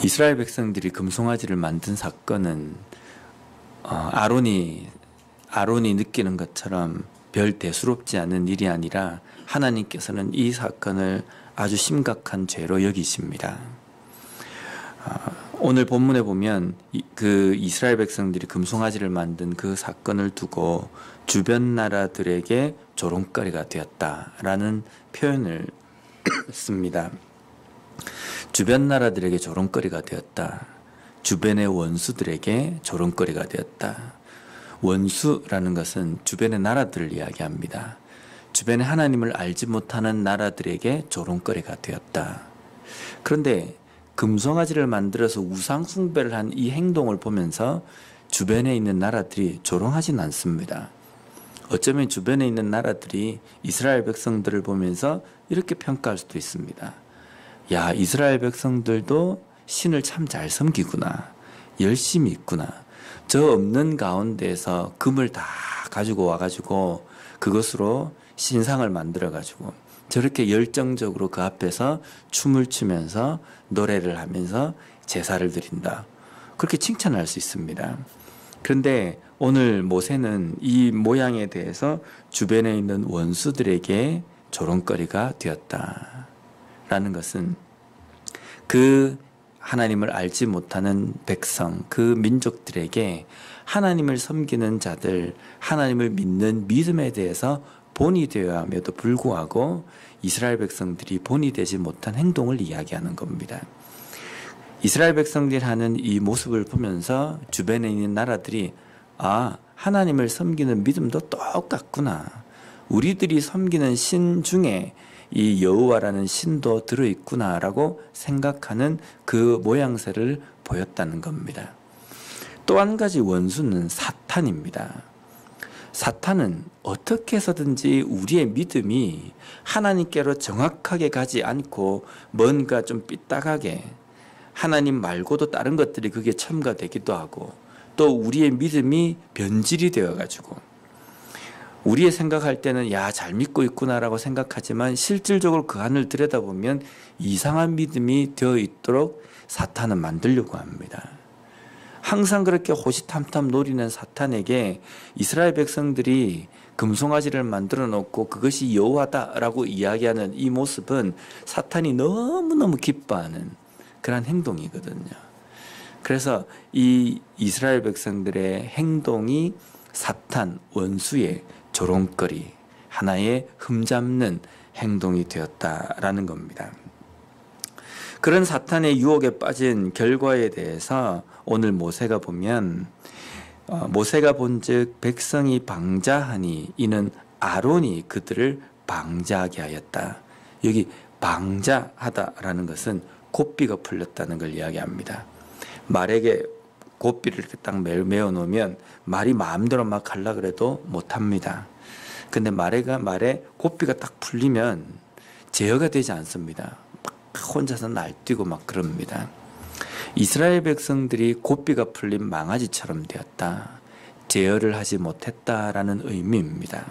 이스라엘 백성들이 금송아지를 만든 사건은 아론이 느끼는 것처럼 별 대수롭지 않은 일이 아니라 하나님께서는 이 사건을 아주 심각한 죄로 여기십니다. 오늘 본문에 보면 그 이스라엘 백성들이 금송아지를 만든 그 사건을 두고 주변 나라들에게 조롱거리가 되었다라는 표현을 씁니다. 주변 나라들에게 조롱거리가 되었다. 주변의 원수들에게 조롱거리가 되었다. 원수라는 것은 주변의 나라들을 이야기합니다. 주변에 하나님을 알지 못하는 나라들에게 조롱거리가 되었다. 그런데 금송아지를 만들어서 우상 숭배를 한 이 행동을 보면서 주변에 있는 나라들이 조롱하진 않습니다. 어쩌면 주변에 있는 나라들이 이스라엘 백성들을 보면서 이렇게 평가할 수도 있습니다. 야, 이스라엘 백성들도 신을 참 잘 섬기구나. 열심히 있구나. 저 없는 가운데서 금을 다 가지고 와가지고 그것으로 신상을 만들어가지고 저렇게 열정적으로 그 앞에서 춤을 추면서 노래를 하면서 제사를 드린다. 그렇게 칭찬할 수 있습니다. 그런데 오늘 모세는 이 모양에 대해서 주변에 있는 원수들에게 조롱거리가 되었다. 라는 것은 그 하나님을 알지 못하는 백성, 그 민족들에게 하나님을 섬기는 자들, 하나님을 믿는 믿음에 대해서 본이 되어야 함에도 불구하고 이스라엘 백성들이 본이 되지 못한 행동을 이야기하는 겁니다. 이스라엘 백성들이 하는 이 모습을 보면서 주변에 있는 나라들이 하나님을 섬기는 믿음도 똑같구나. 우리들이 섬기는 신 중에 이 여호와라는 신도 들어있구나라고 생각하는 그 모양새를 보였다는 겁니다. 또 한 가지 원수는 사탄입니다. 사탄은 어떻게 해서든지 우리의 믿음이 하나님께로 정확하게 가지 않고 뭔가 좀 삐딱하게 하나님 말고도 다른 것들이 그게 첨가되기도 하고 또 우리의 믿음이 변질이 되어가지고 우리의 생각할 때는 잘 믿고 있구나라고 생각하지만 실질적으로 그 안을 들여다보면 이상한 믿음이 되어 있도록 사탄은 만들려고 합니다. 항상 그렇게 호시탐탐 노리는 사탄에게 이스라엘 백성들이 금송아지를 만들어 놓고 그것이 여호와다라고 이야기하는 이 모습은 사탄이 너무너무 기뻐하는 그런 행동이거든요. 그래서 이 이스라엘 백성들의 행동이 사탄 원수의 조롱거리, 하나의 흠잡는 행동이 되었다라는 겁니다. 그런 사탄의 유혹에 빠진 결과에 대해서 오늘 모세가 보면 모세가 본즉 백성이 방자하니 이는 아론이 그들을 방자하게 하였다. 여기 방자하다라는 것은 고삐가 풀렸다는 걸 이야기합니다. 말에게 고삐를 이렇게 딱 메어 놓으면 말이 마음대로 막 하려고 그래도 못합니다. 근데 말에 고삐가 딱 풀리면 제어가 되지 않습니다. 막 혼자서 날뛰고 막 그럽니다. 이스라엘 백성들이 고삐가 풀린 망아지처럼 되었다. 제어를 하지 못했다라는 의미입니다.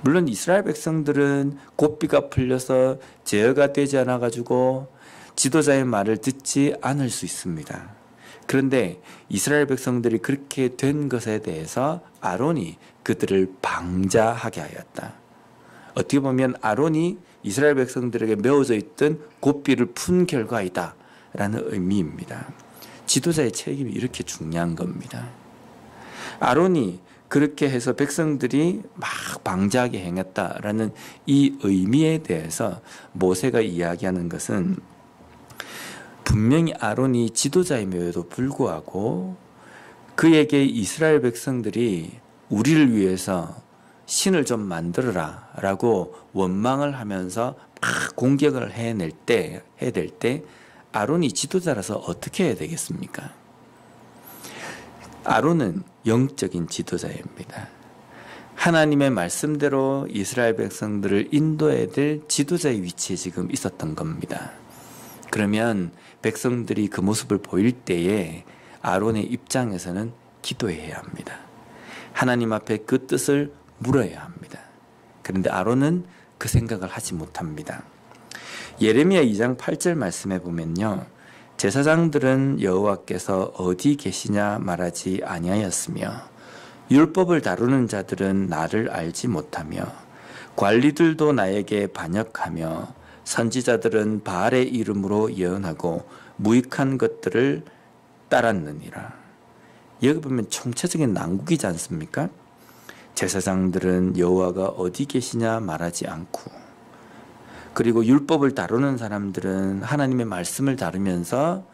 물론 이스라엘 백성들은 고삐가 풀려서 제어가 되지 않아가지고 지도자의 말을 듣지 않을 수 있습니다. 그런데 이스라엘 백성들이 그렇게 된 것에 대해서 아론이 그들을 방자하게 하였다. 어떻게 보면 아론이 이스라엘 백성들에게 메어져 있던 고삐를 푼 결과이다 라는 의미입니다. 지도자의 책임이 이렇게 중요한 겁니다. 아론이 그렇게 해서 백성들이 막 방자하게 행했다라는 이 의미에 대해서 모세가 이야기하는 것은 분명히 아론이 지도자임에도 불구하고 그에게 이스라엘 백성들이 우리를 위해서 신을 좀 만들어라 라고 원망을 하면서 막 공격을 해야 될 때 아론이 지도자라서 어떻게 해야 되겠습니까? 아론은 영적인 지도자입니다. 하나님의 말씀대로 이스라엘 백성들을 인도해야 될 지도자의 위치에 지금 있었던 겁니다. 그러면 백성들이 그 모습을 보일 때에 아론의 입장에서는 기도해야 합니다. 하나님 앞에 그 뜻을 물어야 합니다. 그런데 아론은 그 생각을 하지 못합니다. 예레미야 2장 8절 말씀에 보면요, 제사장들은 여호와께서 어디 계시냐 말하지 아니하였으며 율법을 다루는 자들은 나를 알지 못하며 관리들도 나에게 반역하며 선지자들은 바알의 이름으로 예언하고 무익한 것들을 따랐느니라. 여기 보면 총체적인 난국이지 않습니까? 제사장들은 여호와가 어디 계시냐 말하지 않고, 그리고 율법을 다루는 사람들은 하나님의 말씀을 다루면서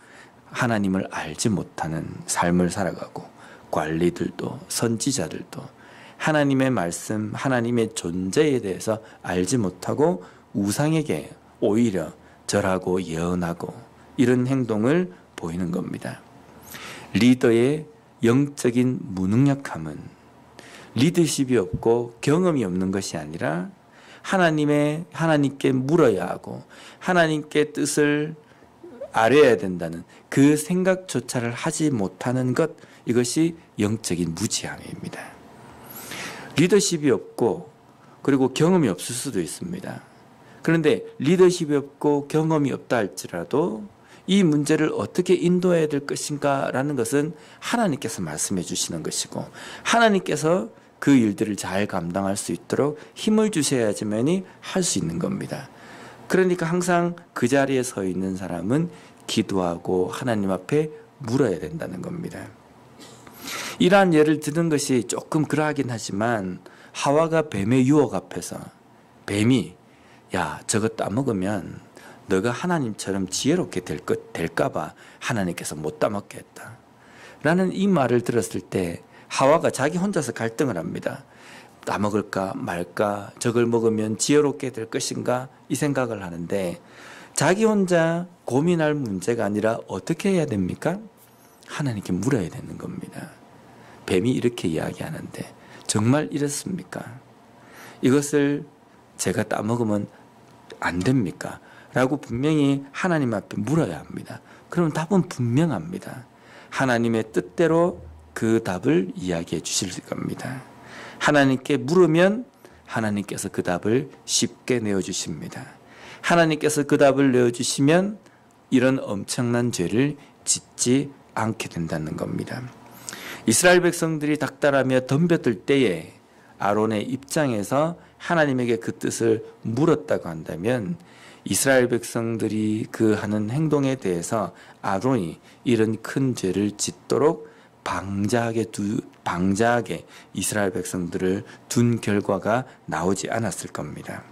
하나님을 알지 못하는 삶을 살아가고, 관리들도 선지자들도 하나님의 말씀, 하나님의 존재에 대해서 알지 못하고 우상에게 오히려 절하고 예언하고 이런 행동을 보이는 겁니다. 리더의 영적인 무능력함은 리더십이 없고 경험이 없는 것이 아니라 하나님께 물어야 하고 하나님께 뜻을 알아야 된다는 그 생각조차를 하지 못하는 것, 이것이 영적인 무지함입니다. 리더십이 없고 그리고 경험이 없을 수도 있습니다. 그런데 리더십이 없고 경험이 없다 할지라도 이 문제를 어떻게 인도해야 될 것인가라는 것은 하나님께서 말씀해 주시는 것이고, 하나님께서 그 일들을 잘 감당할 수 있도록 힘을 주셔야지만이 할 수 있는 겁니다. 그러니까 항상 그 자리에 서 있는 사람은 기도하고 하나님 앞에 물어야 된다는 겁니다. 이러한 예를 드는 것이 조금 그러하긴 하지만, 하와가 뱀의 유혹 앞에서 뱀이 야, 저거 따먹으면 너가 하나님처럼 지혜롭게 될까봐 하나님께서 못 따먹겠다 라는 이 말을 들었을 때 하와가 자기 혼자서 갈등을 합니다. 따먹을까 말까, 저걸 먹으면 지혜롭게 될 것인가, 이 생각을 하는데, 자기 혼자 고민할 문제가 아니라 어떻게 해야 됩니까? 하나님께 물어야 되는 겁니다. 뱀이 이렇게 이야기하는데 정말 이렇습니까? 이것을 제가 따먹으면 안 됩니까? 라고 분명히 하나님 앞에 물어야 합니다. 그럼 답은 분명합니다. 하나님의 뜻대로 그 답을 이야기해 주실 겁니다. 하나님께 물으면 하나님께서 그 답을 쉽게 내어주십니다. 하나님께서 그 답을 내어주시면 이런 엄청난 죄를 짓지 않게 된다는 겁니다. 이스라엘 백성들이 닥달하며 덤벼들 때에 아론의 입장에서 하나님에게 그 뜻을 물었다고 한다면, 이스라엘 백성들이 그 하는 행동에 대해서 아론이 이런 큰 죄를 짓도록 방자하게 이스라엘 백성들을 둔 결과가 나오지 않았을 겁니다.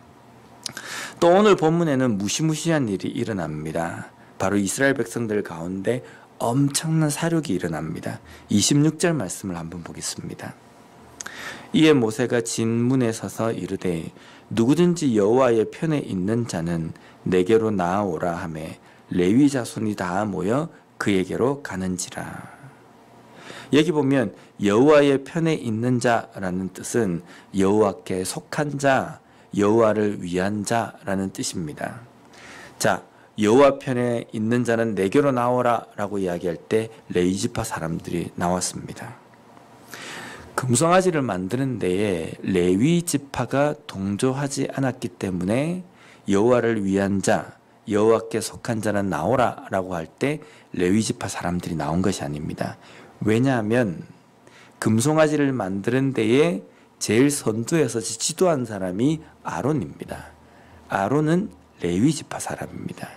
또 오늘 본문에는 무시무시한 일이 일어납니다. 바로 이스라엘 백성들 가운데 엄청난 사륙이 일어납니다. 26절 말씀을 한번 보겠습니다. 이에 모세가 진문에 서서 이르되 누구든지 여호와의 편에 있는 자는 내게로 나아오라 하매 레위 자손이 다 모여 그에게로 가는지라. 여기 보면 여호와의 편에 있는 자라는 뜻은 여호와께 속한 자, 여호와를 위한 자라는 뜻입니다. 자, 여호와 편에 있는 자는 내게로 나오라 라고 이야기할 때 레위 지파 사람들이 나왔습니다. 금송아지를 만드는 데에 레위 지파가 동조하지 않았기 때문에 여호와를 위한 자, 여호와께 속한 자는 나오라 라고 할 때 레위 지파 사람들이 나온 것이 아닙니다. 왜냐하면 금송아지를 만드는 데에 제일 선두에서 지도한 사람이 아론입니다. 아론은 레위 지파 사람입니다.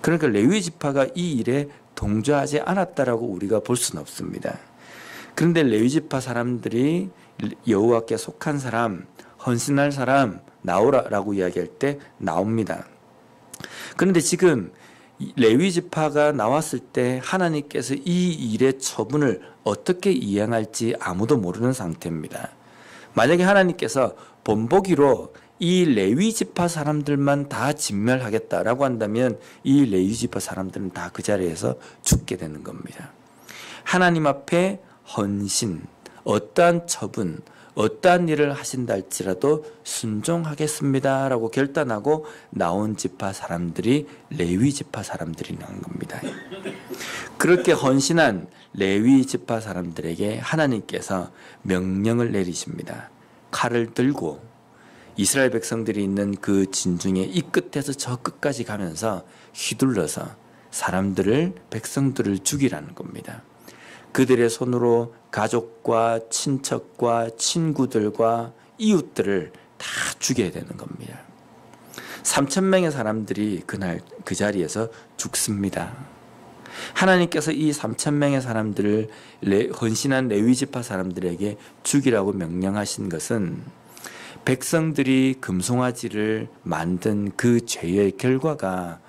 그러니까 레위 지파가 이 일에 동조하지 않았다라고 우리가 볼 수는 없습니다. 그런데 레위 지파 사람들이 여호와께 속한 사람, 헌신할 사람 나오라라고 이야기할 때 나옵니다. 그런데 지금 레위 지파가 나왔을 때 하나님께서 이 일의 처분을 어떻게 이행할지 아무도 모르는 상태입니다. 만약에 하나님께서 본보기로 이 레위 지파 사람들만 다 진멸하겠다라고 한다면 이 레위 지파 사람들은 다 그 자리에서 죽게 되는 겁니다. 하나님 앞에 헌신, 어떠한 처분, 어떠한 일을 하신다 할지라도 순종하겠습니다 라고 결단하고 나온 지파 사람들이 레위 지파 사람들이 나온 겁니다. 그렇게 헌신한 레위 지파 사람들에게 하나님께서 명령을 내리십니다. 칼을 들고 이스라엘 백성들이 있는 그 진중에 이 끝에서 저 끝까지 가면서 휘둘러서 사람들을, 백성들을 죽이라는 겁니다. 그들의 손으로 가족과 친척과 친구들과 이웃들을 다 죽여야 되는 겁니다. 3,000명의 사람들이 그날 그 자리에서 죽습니다. 하나님께서 이 3,000명의 사람들을 헌신한 레위 지파 사람들에게 죽이라고 명령하신 것은 백성들이 금송아지를 만든 그 죄의 결과가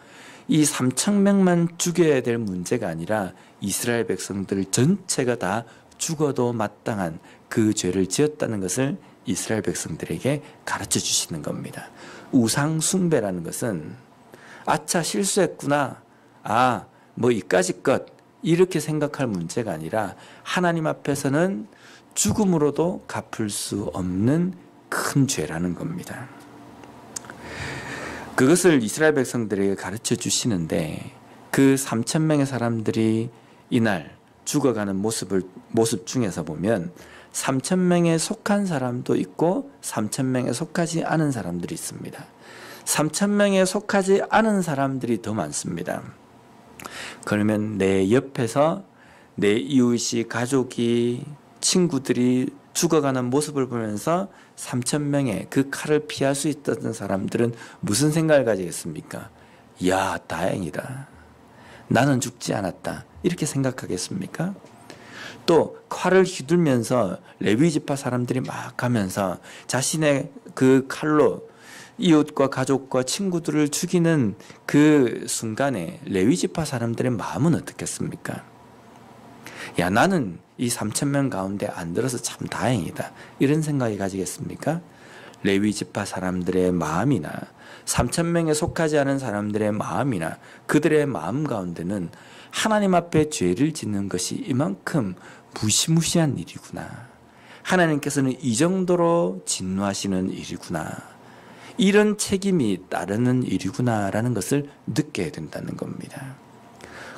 이 3,000명만 죽여야 될 문제가 아니라 이스라엘 백성들 전체가 다 죽어도 마땅한 그 죄를 지었다는 것을 이스라엘 백성들에게 가르쳐 주시는 겁니다. 우상 숭배라는 것은 아차 실수했구나, 뭐 이까짓 것, 이렇게 생각할 문제가 아니라 하나님 앞에서는 죽음으로도 갚을 수 없는 큰 죄라는 겁니다. 그것을 이스라엘 백성들에게 가르쳐 주시는데 그 3,000명의 사람들이 이날 죽어가는 모습 중에서 보면 3,000명에 속한 사람도 있고 3,000명에 속하지 않은 사람들이 있습니다. 3,000명에 속하지 않은 사람들이 더 많습니다. 그러면 내 옆에서 내 이웃이, 가족이, 친구들이 죽어가는 모습을 보면서 3,000명의 그 칼을 피할 수 있었던 사람들은 무슨 생각을 가지겠습니까? 야, 다행이다. 나는 죽지 않았다. 이렇게 생각하겠습니까? 또 칼을 휘둘면서 레위 지파 사람들이 막 가면서 자신의 그 칼로 이웃과 가족과 친구들을 죽이는 그 순간에 레위 지파 사람들의 마음은 어떻겠습니까? 야, 나는 이 3,000명 가운데 안 들어서 참 다행이다. 이런 생각이 가지겠습니까? 레위 지파 사람들의 마음이나 3,000명에 속하지 않은 사람들의 마음이나 그들의 마음 가운데는 하나님 앞에 죄를 짓는 것이 이만큼 무시무시한 일이구나. 하나님께서는 이 정도로 진노하시는 일이구나. 이런 책임이 따르는 일이구나라는 것을 느껴야 된다는 겁니다.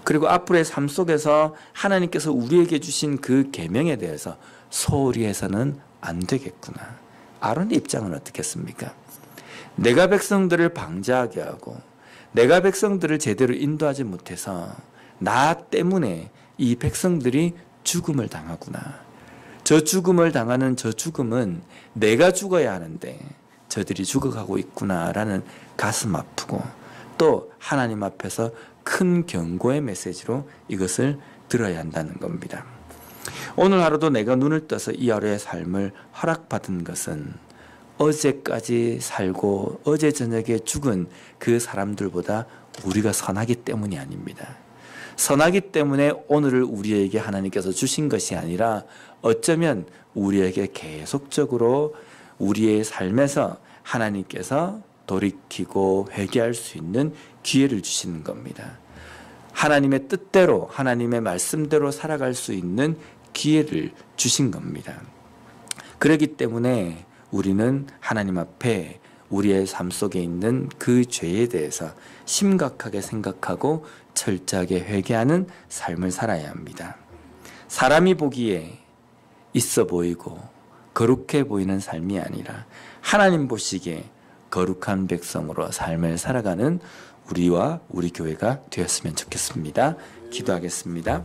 그리고 앞으로의 삶 속에서 하나님께서 우리에게 주신 그 계명에 대해서 소홀히 해서는 안 되겠구나. 아론의 입장은 어떻겠습니까? 내가 백성들을 방자하게 하고 내가 백성들을 제대로 인도하지 못해서 나 때문에 이 백성들이 죽음을 당하구나. 저 죽음을 당하는 저 죽음은 내가 죽어야 하는데 저들이 죽어가고 있구나라는 가슴 아프고 또 하나님 앞에서 큰 경고의 메시지로 이것을 들어야 한다는 겁니다. 오늘 하루도 내가 눈을 떠서 이 하루의 삶을 허락받은 것은 어제까지 살고 어제 저녁에 죽은 그 사람들보다 우리가 선하기 때문이 아닙니다. 선하기 때문에 오늘을 우리에게 하나님께서 주신 것이 아니라 어쩌면 우리에게 계속적으로 우리의 삶에서 하나님께서 돌이키고 회개할 수 있는 기회를 주시는 겁니다. 하나님의 뜻대로, 하나님의 말씀대로 살아갈 수 있는 기회를 주신 겁니다. 그렇기 때문에 우리는 하나님 앞에 우리의 삶 속에 있는 그 죄에 대해서 심각하게 생각하고 철저하게 회개하는 삶을 살아야 합니다. 사람이 보기에 있어 보이고 거룩해 보이는 삶이 아니라 하나님 보시기에 거룩한 백성으로 삶을 살아가는 우리와 우리 교회가 되었으면 좋겠습니다. 기도하겠습니다.